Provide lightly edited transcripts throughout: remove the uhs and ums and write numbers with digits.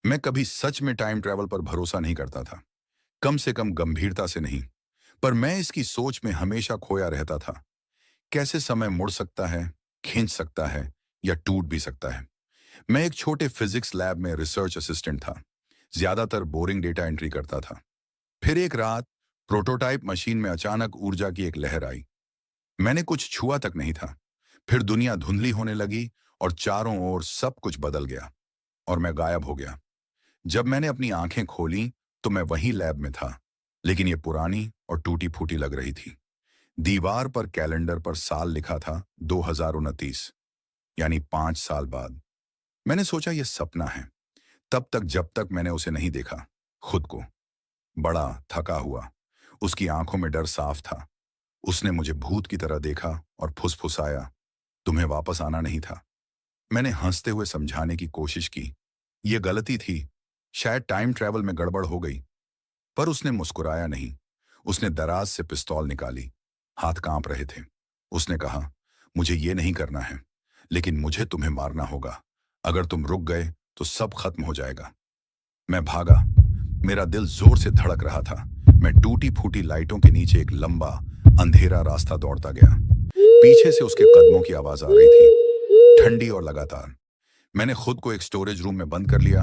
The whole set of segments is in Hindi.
मैं कभी सच में टाइम ट्रैवल पर भरोसा नहीं करता था, कम से कम गंभीरता से नहीं। पर मैं इसकी सोच में हमेशा खोया रहता था। कैसे समय मुड़ सकता है, खींच सकता है या टूट भी सकता है। मैं एक छोटे फिजिक्स लैब में रिसर्च असिस्टेंट था, ज्यादातर बोरिंग डेटा एंट्री करता था। फिर एक रात प्रोटोटाइप मशीन में अचानक ऊर्जा की एक लहर आई। मैंने कुछ छुआ तक नहीं था। फिर दुनिया धुंधली होने लगी और चारों ओर सब कुछ बदल गया और मैं गायब हो गया। जब मैंने अपनी आंखें खोली तो मैं वहीं लैब में था, लेकिन ये पुरानी और टूटी फूटी लग रही थी। दीवार पर कैलेंडर पर साल लिखा था 2029, यानी 5 साल बाद। मैंने सोचा ये सपना है, तब तक जब तक मैंने उसे नहीं देखा। खुद को बड़ा थका हुआ, उसकी आंखों में डर साफ था। उसने मुझे भूत की तरह देखा और फुसफुसाया, तुम्हें वापस आना नहीं था। मैंने हंसते हुए समझाने की कोशिश की, यह गलती थी, शायद टाइम ट्रैवल में गड़बड़ हो गई। पर उसने मुस्कुराया नहीं। उसने दराज से पिस्तौल निकाली, हाथ कांप रहे थे। उसने कहा, मुझे ये नहीं करना है, लेकिन मुझे तुम्हें मारना होगा। अगर तुम रुक गए तो सब खत्म हो जाएगा। मैं भागा। मेरा दिल जोर से धड़क रहा था। मैं टूटी फूटी लाइटों के नीचे एक लंबा अंधेरा रास्ता दौड़ता गया। पीछे से उसके कदमों की आवाज आ रही थी, ठंडी और लगातार। मैंने खुद को एक स्टोरेज रूम में बंद कर लिया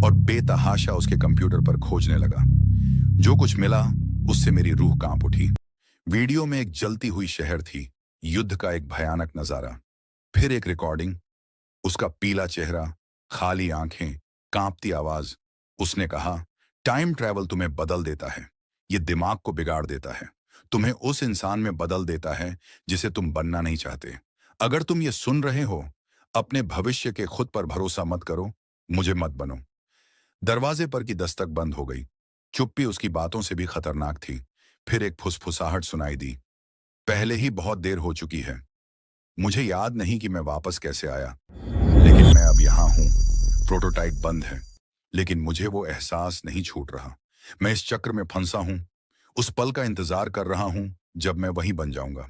और बेतहाशा उसके कंप्यूटर पर खोजने लगा। जो कुछ मिला उससे मेरी रूह कांप उठी। वीडियो में एक जलती हुई शहर थी, युद्ध का एक भयानक नजारा। फिर एक रिकॉर्डिंग, उसका पीला चेहरा, खाली आंखें, कांपती आवाज। उसने कहा, टाइम ट्रैवल तुम्हें बदल देता है, ये दिमाग को बिगाड़ देता है, तुम्हें उस इंसान में बदल देता है जिसे तुम बनना नहीं चाहते। अगर तुम ये सुन रहे हो, अपने भविष्य के खुद पर भरोसा मत करो, मुझे मत बनो। दरवाजे पर की दस्तक बंद हो गई। चुप्पी उसकी बातों से भी खतरनाक थी। फिर एक फुसफुसाहट सुनाई दी, पहले ही बहुत देर हो चुकी है। मुझे याद नहीं कि मैं वापस कैसे आया, लेकिन मैं अब यहाँ हूँ। प्रोटोटाइप बंद है, लेकिन मुझे वो एहसास नहीं छूट रहा। मैं इस चक्र में फंसा हूँ, उस पल का इंतजार कर रहा हूँ जब मैं वहीं बन जाऊंगा।